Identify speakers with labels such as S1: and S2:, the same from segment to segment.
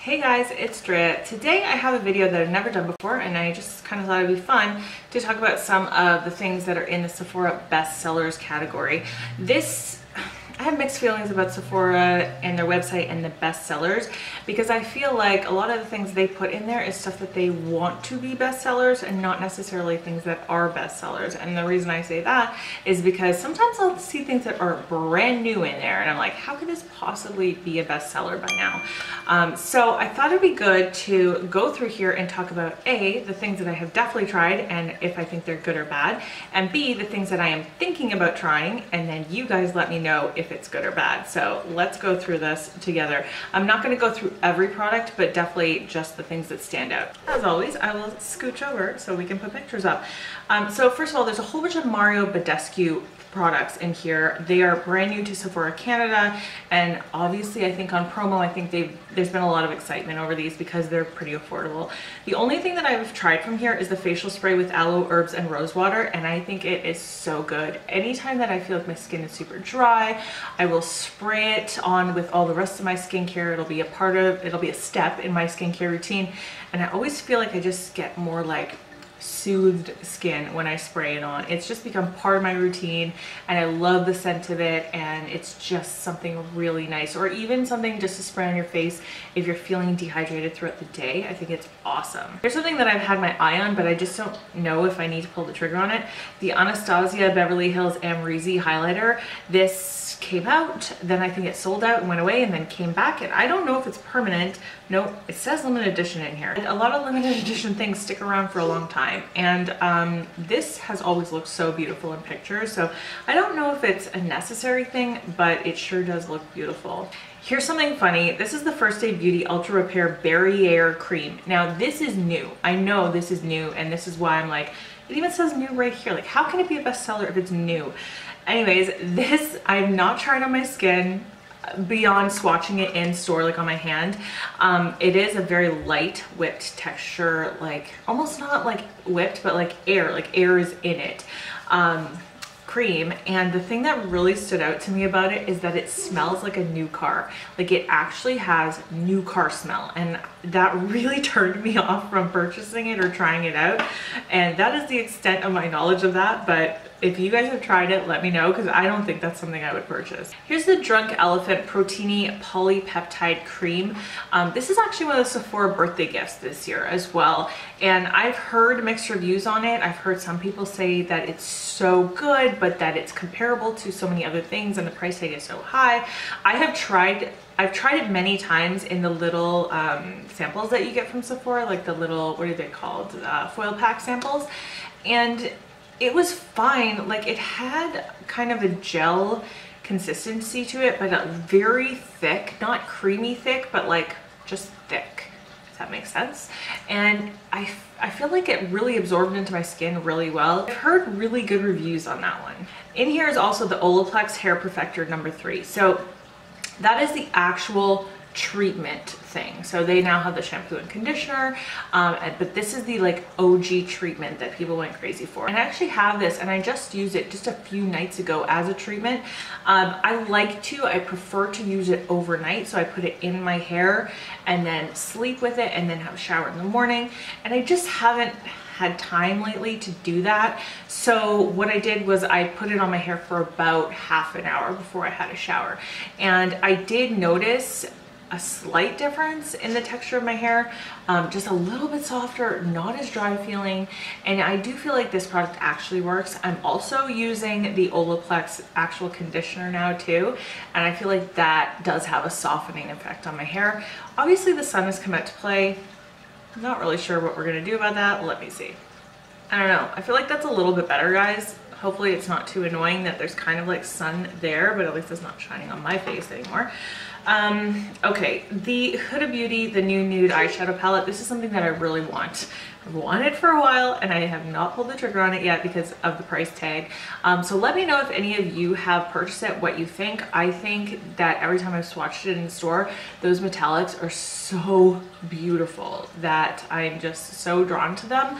S1: Hey guys, it's Drea. Today I have a video that I've never done before and I just kind of thought it'd be fun to talk about some of the things that are in the Sephora bestsellers category. I have mixed feelings about Sephora and their website and the bestsellers because I feel like a lot of the things they put in there is stuff that they want to be bestsellers and not necessarily things that are bestsellers. And the reason I say that is because sometimes I'll see things that are brand new in there and I'm like, how could this possibly be a bestseller by now? So I thought it'd be good to go through here and talk about A, the things that I have definitely tried and if I think they're good or bad, and B, the things that I am thinking about trying, and then you guys let me know if it's good or bad. So let's go through this together. I'm not going to go through every product, but definitely just the things that stand out. As always, I will scooch over so we can put pictures up. So first of all, there's a whole bunch of Mario Badescu products in here. They are brand new to Sephora Canada, and obviously I think on promo, I think there's been a lot of excitement over these because they're pretty affordable. The only thing that I've tried from here is the facial spray with aloe, herbs, and rose water, and I think it is so good. Anytime that I feel like my skin is super dry, I will spray it on with all the rest of my skincare. It'll be a step in my skincare routine, and I always feel like I just get more like soothed skin when I spray it on. It's just become part of my routine and I love the scent of it, and it's just something really nice. Or even something just to spray on your face if you're feeling dehydrated throughout the day. I think it's awesome. Here's something that I've had my eye on, but I just don't know if I need to pull the trigger on it. The Anastasia Beverly Hills Amrezy highlighter. This came out, then I think it sold out and went away and then came back, and I don't know if it's permanent. No, it says limited edition in here. A lot of limited edition things stick around for a long time, and this has always looked so beautiful in pictures, so I don't know if it's a necessary thing, but it sure does look beautiful. Here's something funny. This is the First Day Beauty Ultra Repair Barriere Cream. Now this is new. I know this is new, and this is why I'm like, it even says new right here. Like, how can it be a bestseller if it's new? Anyways, this I've not tried on my skin beyond swatching it in store, like on my hand. It is a very light whipped texture, like almost not like whipped, but like air is in it. Cream, and the thing that really stood out to me about it is that it smells like a new car. Like, it actually has new car smell, and that really turned me off from purchasing it or trying it out, and that is the extent of my knowledge of that. But if you guys have tried it, let me know, because I don't think that's something I would purchase. Here's the Drunk Elephant Proteini Polypeptide Cream. This is actually one of the Sephora birthday gifts this year as well, and I've heard mixed reviews on it. I've heard some people say that it's so good, but that it's comparable to so many other things and the price tag is so high. I've tried it many times in the little samples that you get from Sephora, like the little, what are they called? Foil pack samples. And it was fine. Like, it had kind of a gel consistency to it, but very thick, not creamy thick, but like just thick. Does that make sense? And I feel like it really absorbed into my skin really well. I've heard really good reviews on that one. In here is also the Olaplex Hair Perfector number 3. So that is the actual treatment thing. So they now have the shampoo and conditioner, but this is the like OG treatment that people went crazy for. And I actually have this, and I just used it just a few nights ago as a treatment. I prefer to use it overnight, so I put it in my hair and then sleep with it and then have a shower in the morning, and I just haven't had time lately to do that. So what I did was I put it on my hair for about half an hour before I had a shower, and I did notice a slight difference in the texture of my hair, just a little bit softer, not as dry feeling, and I do feel like this product actually works. I'm also using the Olaplex actual conditioner now too, and I feel like that does have a softening effect on my hair. Obviously the sun has come out to play. I'm not really sure what we're gonna do about that. Let me see. I don't know. I feel like that's a little bit better, guys. Hopefully it's not too annoying that there's kind of like sun there, but at least it's not shining on my face anymore. Okay, the Huda Beauty, the new nude eyeshadow palette. This is something that I really want. I've wanted for a while and I have not pulled the trigger on it yet because of the price tag. So let me know if any of you have purchased it, what you think. I think that every time I've swatched it in the store, those metallics are so beautiful that I'm just so drawn to them.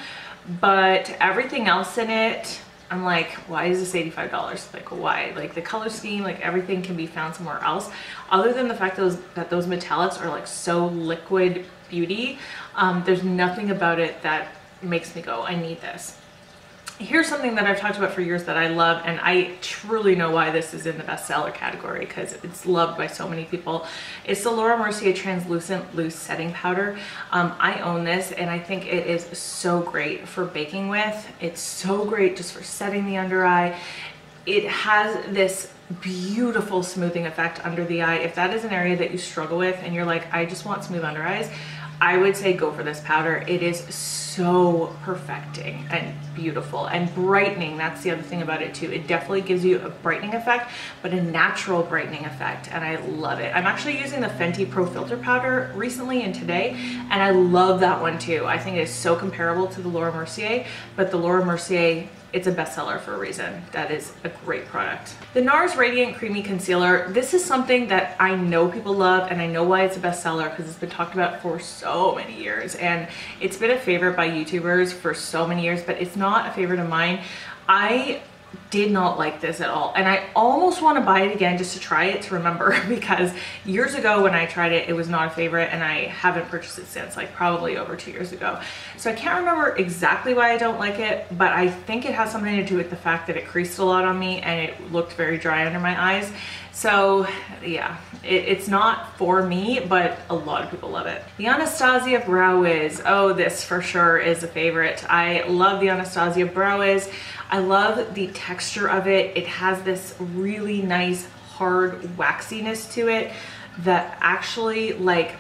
S1: But everything else in it, I'm like, why is this $85? Like, why? Like, the color scheme, like everything can be found somewhere else, other than the fact that those metallics are like so liquid beauty. There's nothing about it that makes me go, I need this. Here's something that I've talked about for years that I love, and I truly know why this is in the bestseller category because it's loved by so many people. It's the Laura Mercier Translucent Loose Setting Powder. I own this, and I think it is so great for baking with. It's so great just for setting the under eye. It has this beautiful smoothing effect under the eye. If that is an area that you struggle with and you're like, I just want smooth under eyes, I would say go for this powder. It is so perfecting and beautiful and brightening. That's the other thing about it too. It definitely gives you a brightening effect, but a natural brightening effect, and I love it. I'm actually using the Fenty Pro Filter powder recently and today, and I love that one too. I think it is so comparable to the Laura Mercier, but the Laura Mercier, it's a bestseller for a reason. That is a great product. The NARS Radiant Creamy Concealer. This is something that I know people love, and I know why it's a bestseller because it's been talked about for so many years, and it's been a favorite by YouTubers for so many years, but it's not a favorite of mine. I did not like this at all, and I almost want to buy it again just to try it, to remember, because years ago when I tried it, it was not a favorite, and I haven't purchased it since, like probably over 2 years ago. So I can't remember exactly why I don't like it, but I think it has something to do with the fact that it creased a lot on me and it looked very dry under my eyes. So yeah, it's not for me, but a lot of people love it. The Anastasia Brow Wiz. Oh, this for sure is a favorite. I love the Anastasia Brow Wiz. I love the texture of it. It has this really nice hard waxiness to it that actually like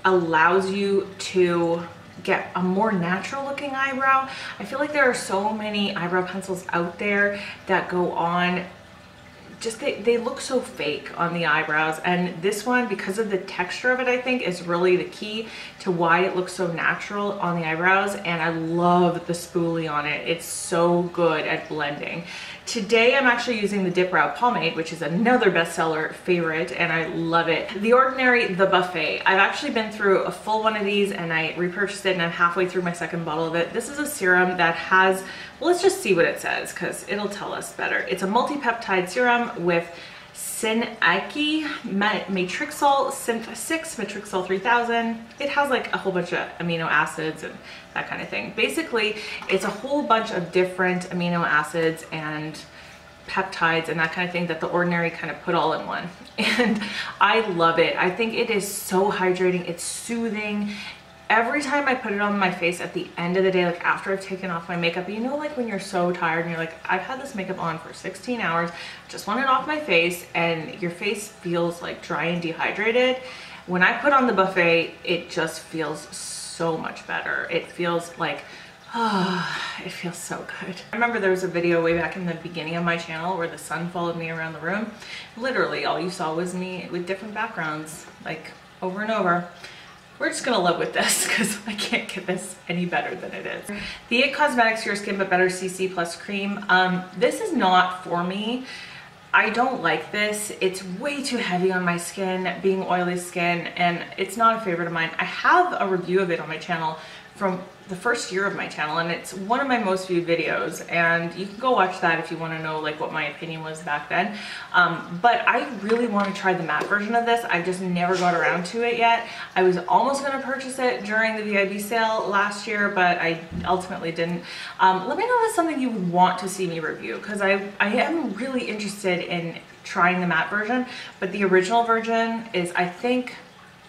S1: allows you to get a more natural looking eyebrow. I feel like there are so many eyebrow pencils out there that go on, just they look so fake on the eyebrows, and this one, because of the texture of it, I think is really the key to why it looks so natural on the eyebrows. And I love the spoolie on it. It's so good at blending. Today I'm actually using the Dip Brow Pomade, which is another bestseller favorite, and I love it. The Ordinary The Buffet. I've actually been through a full one of these, and I repurchased it, and I'm halfway through my second bottle of it. This is a serum that has, well, let's just see what it says because it'll tell us better. It's a multi-peptide serum with Synaki Matrixol Synth 6 Matrixol 3000. It has like a whole bunch of amino acids and that kind of thing. Basically, it's a whole bunch of different amino acids and peptides and that kind of thing that The Ordinary kind of put all in one. And I love it. I think it is so hydrating. It's soothing. Every time I put it on my face at the end of the day, like after I've taken off my makeup, you know, like when you're so tired and you're like, I've had this makeup on for 16 hours, just want it off my face, and your face feels like dry and dehydrated. When I put on the Buffet, it just feels so much better. It feels like, it feels so good. I remember there was a video way back in the beginning of my channel where the sun followed me around the room. Literally all you saw was me with different backgrounds, like over and over. We're just gonna live with this because I can't get this any better than it is. The IT Cosmetics Your Skin But Better CC Plus Cream. This is not for me. I don't like this. It's way too heavy on my skin, being oily skin, and it's not a favorite of mine. I have a review of it on my channel from the first year of my channel, and it's one of my most viewed videos, and you can go watch that if you want to know like what my opinion was back then. But I really want to try the matte version of this. I just never got around to it yet. I was almost going to purchase it during the VIB sale last year, but I ultimately didn't. Let me know if that's something you would want to see me review, because I am really interested in trying the matte version, but the original version is, I think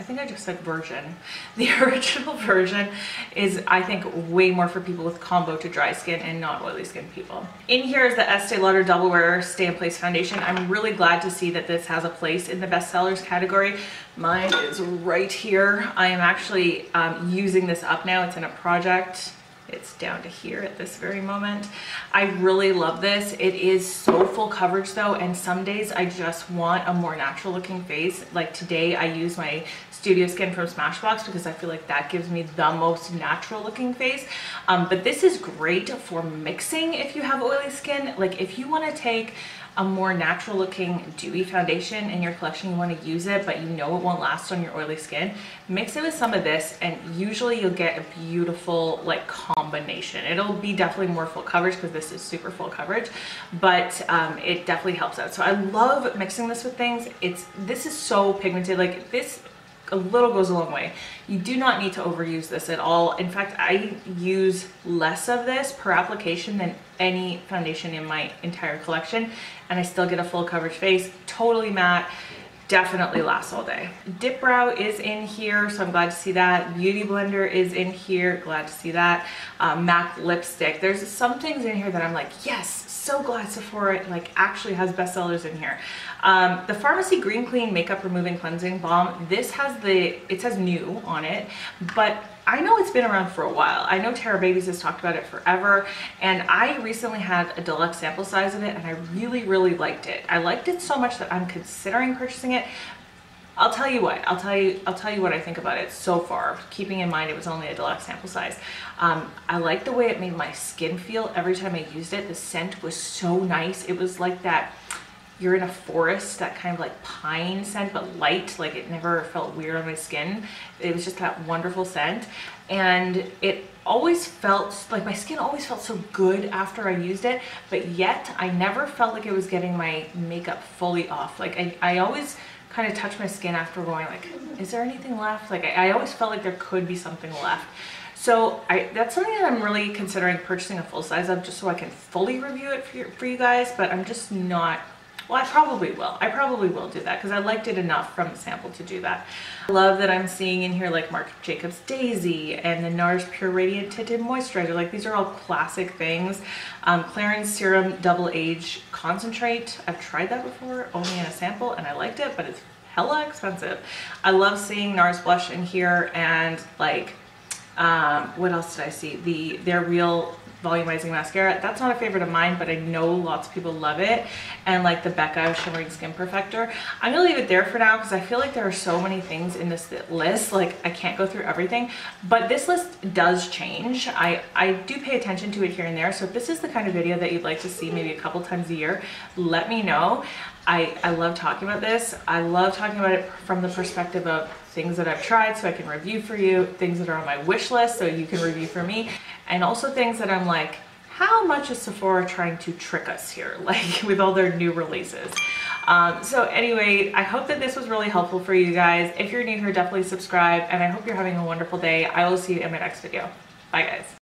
S1: I just said version. The original version is, I think, way more for people with combo to dry skin and not oily skin people. In here is the Estee Lauder Double Wear Stay in Place Foundation. I'm really glad to see that this has a place in the bestsellers category. Mine is right here. I am actually using this up now. It's in a project. It's down to here at this very moment. I really love this. It is so full coverage though, and some days I just want a more natural looking face. Like today I use my Studio Skin from Smashbox because I feel like that gives me the most natural looking face. But this is great for mixing if you have oily skin. Like if you want to take a more natural looking dewy foundation in your collection, you want to use it, but you know it won't last on your oily skin, mix it with some of this and usually you'll get a beautiful like combination. It'll be definitely more full coverage because this is super full coverage, but it definitely helps out. So I love mixing this with things. This is so pigmented, like this a little goes a long way. You do not need to overuse this at all. In fact, I use less of this per application than any foundation in my entire collection, and I still get a full coverage face, totally matte, definitely lasts all day. Dip Brow is in here, so I'm glad to see that. Beauty Blender is in here, glad to see that. MAC lipstick. There's some things in here that I'm like, yes, so glad Sephora like actually has bestsellers in here. The Pharmacy Green Clean Makeup Removing Cleansing Balm. This has it says new on it, but I know it's been around for a while. I know Tarababyz has talked about it forever, and I recently had a deluxe sample size of it and I really, really liked it. I liked it so much that I'm considering purchasing it. I'll tell you what, I'll tell you what I think about it so far, keeping in mind it was only a deluxe sample size. I like the way it made my skin feel every time I used it. The scent was so nice. It was like that you're in a forest, that kind of like pine scent, but light, like it never felt weird on my skin. It was just that wonderful scent. And it always felt like my skin always felt so good after I used it, but yet I never felt like it was getting my makeup fully off. Like I always kind of touch my skin after going like, is there anything left? Like I always felt like there could be something left. So that's something that I'm really considering purchasing a full size of, just so I can fully review it for you guys, but I'm just not, well, I probably will. I probably will do that because I liked it enough from the sample to do that. I love that I'm seeing in here like Marc Jacobs Daisy and the NARS Pure Radiant Tinted Moisturizer. Like these are all classic things. Clarins Serum Double Age Concentrate. I've tried that before, only in a sample, and I liked it, but it's hella expensive. I love seeing NARS Blush in here, and like, what else did I see? Their Real Volumizing Mascara. That's not a favorite of mine, but I know lots of people love it. And like the Becca Shimmering Skin Perfector. I'm gonna leave it there for now because I feel like there are so many things in this list, like I can't go through everything, but this list does change. I do pay attention to it here and there, so if this is the kind of video that you'd like to see maybe a couple times a year, let me know. I love talking about this. I love talking about it from the perspective of things that I've tried so I can review for you, things that are on my wish list so you can review for me, and also things that I'm like, how much is Sephora trying to trick us here, like with all their new releases? So anyway, I hope that this was really helpful for you guys. If you're new here, definitely subscribe, and I hope you're having a wonderful day. I will see you in my next video. Bye guys.